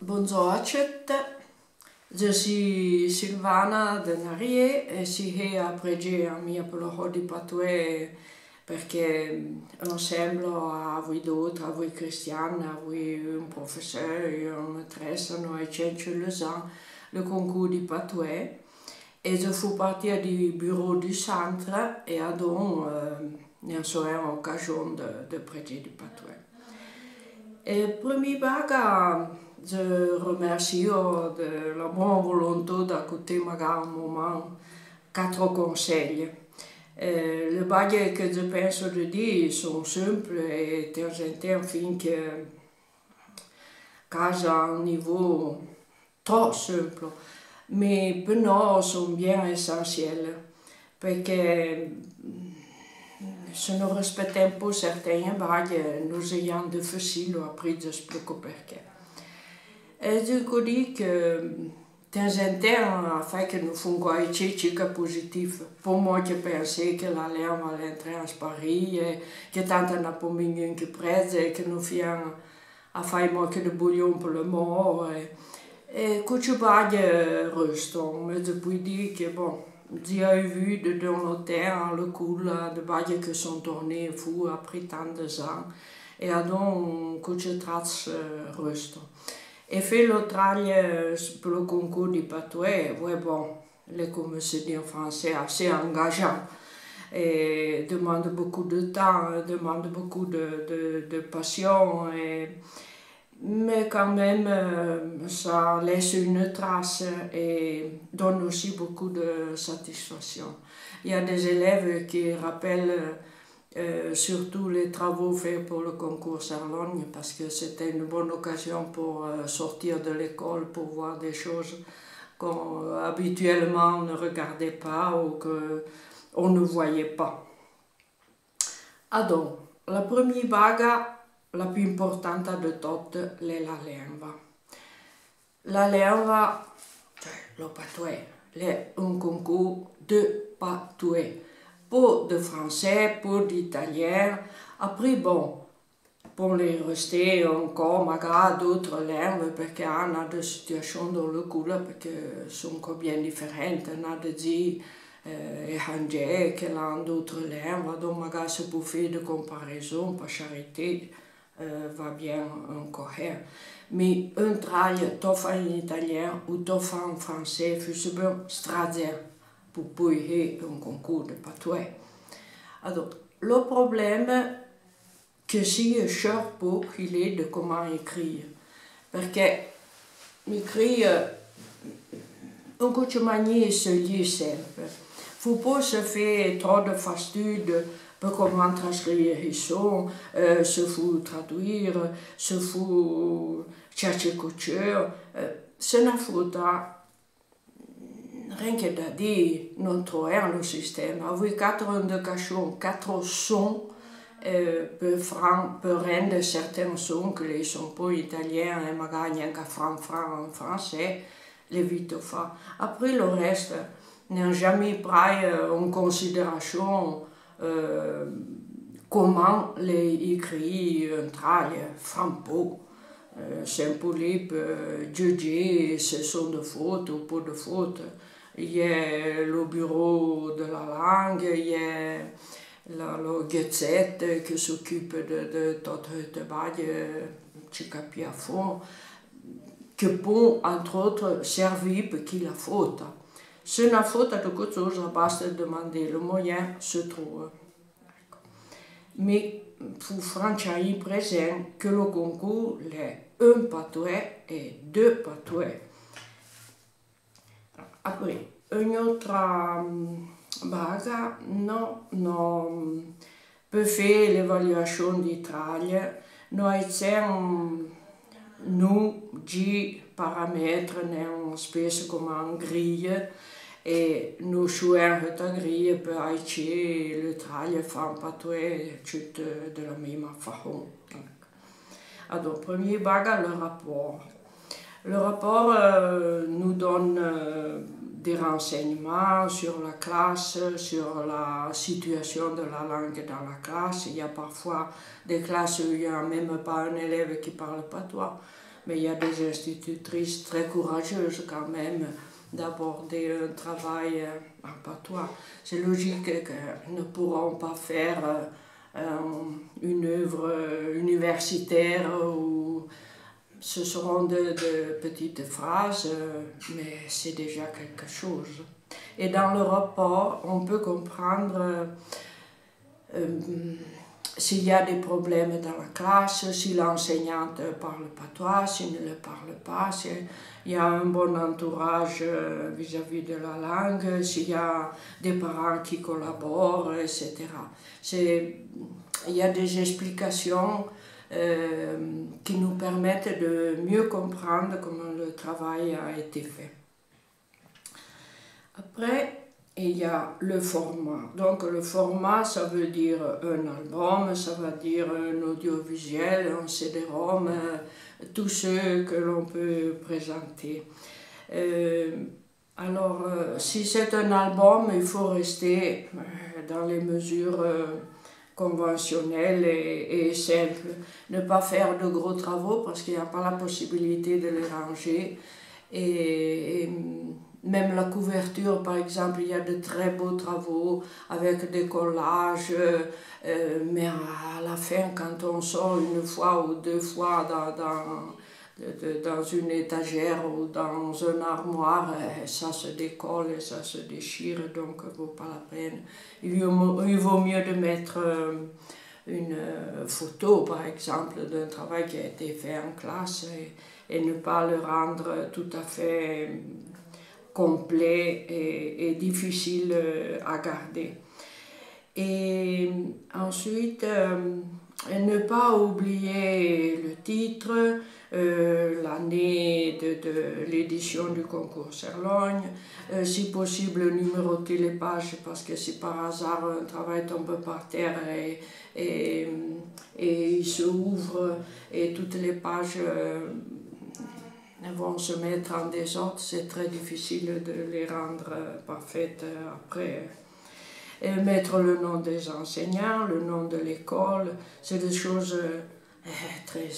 Bonjour à tous, je suis Silvana de Narier e si appregé a mia per di patue perché ensemble a voi d'autres, a voi Christiane, a voi un professeur, une maîtresse, nous avons le concours di patue et je fais partie du bureau du centre et donc ne so une occasion de prêter du patue. Et premier baga, je remercie de la bonne volonté d'écouter un moment quatre conseils. Le bague que je pense de dire sont simples et de temps en temps fin que à un niveau trop simple, mais pour nous sont bien essentiels parce que se nous respectons pas certains bagues, nous ayons difficile après d'expliquer pourquoi. Et je dis que de temps en temps, fait que nous faisons quelque chose de positif. Pour moi qui pensais que la langue allait entrer en Paris, que tant n'a pas mis que près, que nous faisons à faire manquer de bouillon pour le mort. Et que tu bagues restent. Mais je peux dire que bon, j'ai vu dans le temps le coup de bagues qui sont tournées fou après tant de ans. Et donc, que tu traites restent. Et fait le travail pour le concours du patouet, ouais bon, comme se dit en français, assez engageant. Et demande beaucoup de temps, demande beaucoup de passion. Mais quand même, ça laisse une trace et donne aussi beaucoup de satisfaction. Il y a des élèves qui rappellent surtout les travaux faits pour le concours Sarlogne parce que c'était une bonne occasion pour sortir de l'école, pour voir des choses qu'on habituellement ne regardait pas ou qu'on ne voyait pas. Donc, la première bague, la plus importante de toutes, è la lingua. La lingua, cioè le patouet, è un concours de patouet. Pas de français, pas d'italien. Après, bon, pour les rester encore, magari d'autres langues, perché hanno des situations dans le coup là, perché sono bien différentes. On a des étrangers qui ont d'autres langues, donc magari se peut faire de comparaison, par charité, va bien encore. Mais un travail, tu fais en italien ou tu fais en français, c'est bien stratégique pour poi un concours de patouet. Alors, le problème que si je cherche pas, il est de comment écrire. Parce que écrire, un coup de manière, c'est simple. Il ne faut pas se faire trop de fastides pour comment transcrire les sons, se faut traduire, se faut chercher couture. C'est une faute. Rien que da dire, non troviamo lo sistema. Voi 4 indications, 4 sons per rendre certains sons que ne sont pas italiens et magari anche en français, les vite fa. Après le reste, n'a jamais pris en considération comment les écrire un travail franco. C'est un peu libre juger si ce sont de fautes ou pas de fautes. Il y a le bureau de la langue, il y a le Gazette qui s'occupe de tout le travail qui capit à fond, qui peut, entre autres, servir pour qui la faute. Si une faute a quelque chose, basta demander, le moyen se trouve. Mais il faut franchement présent que le concours est un patouet et deux patouets. Après, une autre baga non peut faire l'évaluation du travail. Nous avons 10 paramètres, une espèce comme une grille, et nous jouons cette grille pour aider le travail fait un patouet de la même façon. Alors, premier baga, le rapport. Le rapport nous donne des renseignements sur la classe, sur la situation de la langue dans la classe. Il y a parfois des classes où il n'y a même pas un élève qui parle patois. mais il y a des institutrices très courageuses quand même d'aborder un travail en patois. C'est logique qu'elles ne pourront pas faire une œuvre universitaire où ce seront de petites phrases, mais c'est déjà quelque chose. Et dans le rapport, on peut comprendre s'il y a des problèmes dans la classe, si l'enseignante parle patois, s'il ne le parle pas, s'il y a un bon entourage vis-à-vis de la langue, s'il y a des parents qui collaborent, etc. Il y a des explications qui nous permettent de mieux comprendre comment le travail a été fait. Après, il y a le format. Donc le format, ça veut dire un album, ça veut dire un audiovisuel, un CD-ROM, tout ce que l'on peut présenter. Alors, si c'est un album, il faut rester dans les mesures conventionnelles et simples. Ne pas faire de gros travaux parce qu'il n'y a pas la possibilité de les ranger. Et même la couverture, par exemple, il y a de très beaux travaux avec des collages, mais à la fin, quand on sort une fois ou deux fois dans une étagère ou dans un armoire, ça se décolle et ça se déchire, donc ça ne vaut pas la peine. Il vaut mieux de mettre une photo, par exemple, d'un travail qui a été fait en classe et ne pas le rendre tout à fait complet et difficile à garder. Et ensuite, ne pas oublier le titre, l'année de l'édition du concours Serlogne, si possible numéroter les pages parce que si par hasard un travail tombe par terre et il se ouvre et toutes les pages vont se mettre en désordre, c'est très difficile de les rendre parfaites après. Et mettre le nom des enseignants, le nom de l'école, c'est des choses très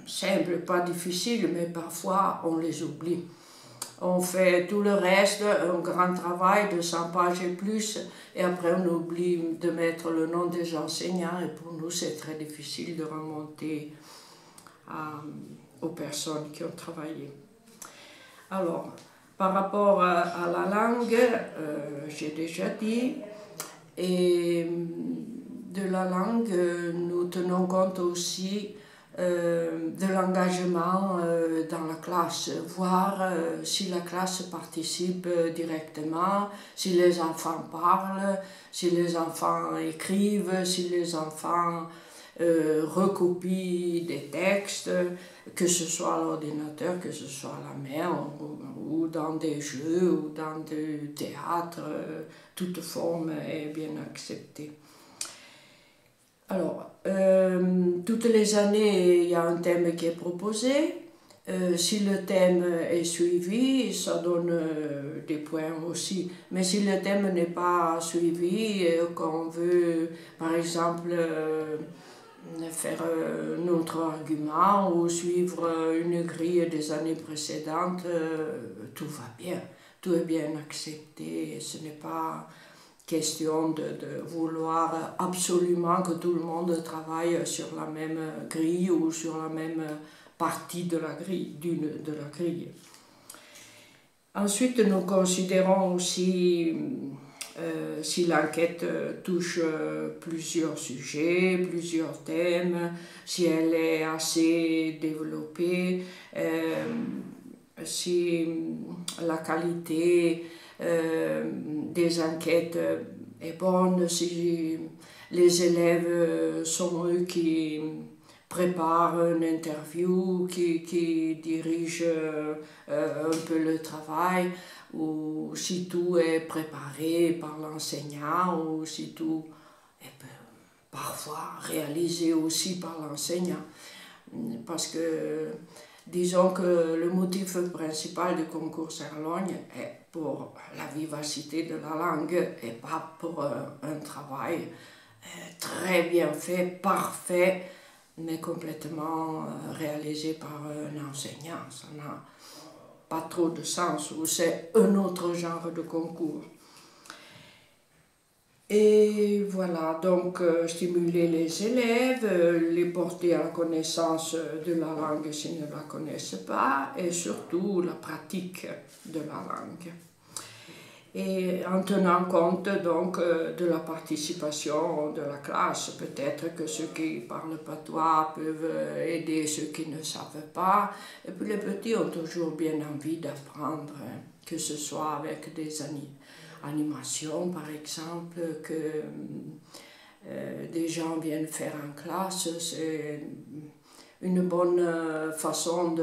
simples, pas difficiles, mais parfois on les oublie. On fait tout le reste, un grand travail de 100 pages et plus, et après on oublie de mettre le nom des enseignants, et pour nous c'est très difficile de remonter aux personnes qui ont travaillé. Alors, par rapport à la langue, j'ai déjà dit, et de la langue, nous tenons compte aussi de l'engagement dans la classe, voir si la classe participe directement, si les enfants parlent, si les enfants écrivent, si les enfants recopient des textes, que ce soit à l'ordinateur, que ce soit à la main, ou dans des jeux, ou dans du théâtre, toute forme est bien acceptée. Alors, toutes les années, il y a un thème qui est proposé. Si le thème est suivi, ça donne des points aussi. Mais si le thème n'est pas suivi, qu'on veut, par exemple, faire notre argument ou suivre une grille des années précédentes, tout va bien, tout est bien accepté. Ce n'est pas question de vouloir absolument que tout le monde travaille sur la même grille ou sur la même partie de la grille, Ensuite, nous considérons aussi si l'enquête touche plusieurs sujets, plusieurs thèmes, si elle est assez développée, si la qualité des enquêtes est bonne, si les élèves sont eux qui préparent une interview, qui dirigent un peu le travail, ou si tout est préparé par l'enseignant, ou si tout est parfois réalisé aussi par l'enseignant. Parce que disons que le motif principal du concours Serlogne est pour la vivacité de la langue et pas pour un travail très bien fait, parfait, mais complètement réalisé par un enseignant. Ça n'a pas trop de sens, ou c'est un autre genre de concours. Et voilà, donc stimuler les élèves, les porter à la connaissance de la langue s'ils ne la connaissent pas, et surtout la pratique de la langue. Et en tenant compte donc de la participation de la classe, peut-être que ceux qui parlent patois peuvent aider ceux qui ne savent pas. Et puis les petits ont toujours bien envie d'apprendre, hein, que ce soit avec des animations par exemple, que des gens viennent faire en classe. C'est une bonne façon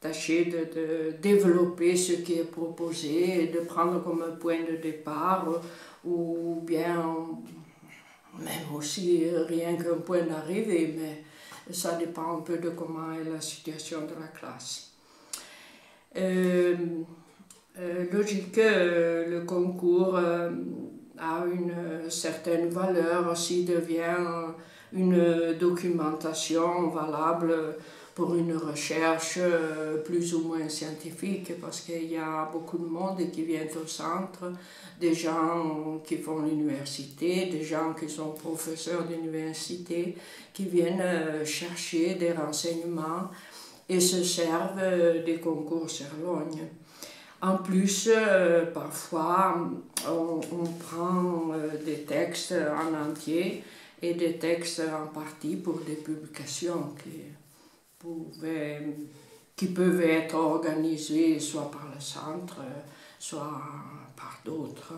tâcher de développer ce qui est proposé et de prendre comme point de départ, ou bien même aussi rien qu'un point d'arrivée, mais ça dépend un peu de comment est la situation de la classe. Logique, le concours a une certaine valeur s'il devient une documentation valable pour une recherche plus ou moins scientifique, parce qu'il y a beaucoup de monde qui vient au centre, des gens qui font l'université, des gens qui sont professeurs d'université, qui viennent chercher des renseignements et se servent des concours Cerlogne. En plus, parfois, on prend des textes en entier et des textes en partie pour des publications qui peuvent être organisées soit par le centre, soit par d'autres.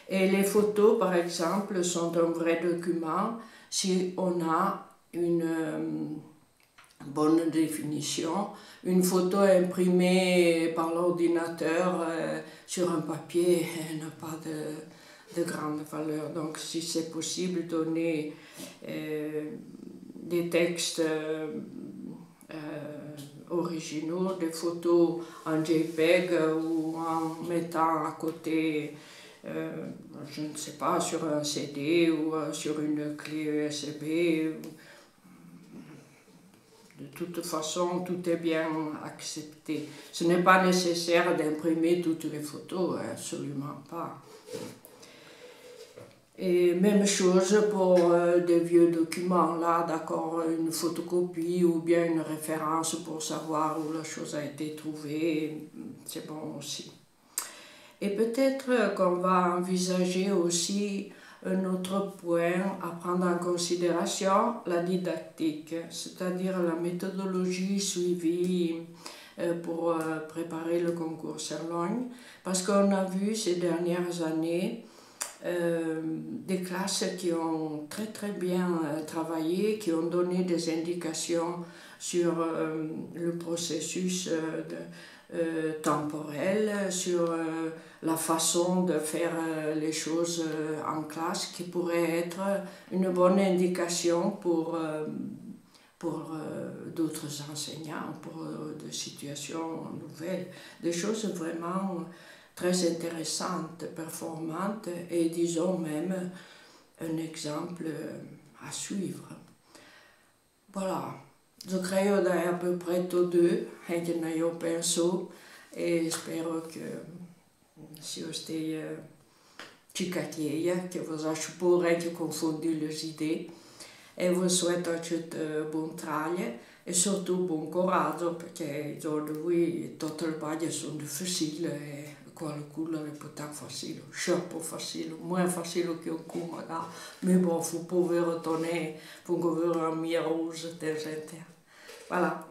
Et les photos, par exemple, sont un vrai document si on a une bonne définition. Une photo imprimée par l'ordinateur sur un papier n'a pas de grande valeur. Donc si c'est possible, donner des textes originaux, des photos en JPEG ou en mettant à côté, je ne sais pas, sur un CD ou sur une clé USB. De toute façon, tout est bien accepté. Ce n'est pas nécessaire d'imprimer toutes les photos, absolument pas. Et même chose pour des vieux documents, là, d'accord, une photocopie ou bien une référence pour savoir où la chose a été trouvée, c'est bon aussi. Et peut-être qu'on va envisager aussi un autre point à prendre en considération, la didactique, c'est-à-dire la méthodologie suivie pour préparer le concours Cerlogne, parce qu'on a vu ces dernières années des classes qui ont très bien travaillé, qui ont donné des indications sur le processus temporel, sur la façon de faire les choses en classe, qui pourrait être une bonne indication pour d'autres enseignants, pour des situations nouvelles, des choses vraiment très intéressantes, performantes et disons même un exemple à suivre. Voilà, io credo che è a peu près tudo, anche io penso, e spero che si ostei cicatieia, che vous acho pure anche confondu les idées, e vi souhaite un buon traglio e surtout buon coraggio, perché i giorni d'oggi tutte le baglie sono difficili e qualcuno le può facile, troppo facile, moins facile che un coup magari, mais bon, faut pas retourner, faut que vous mia rose, voilà.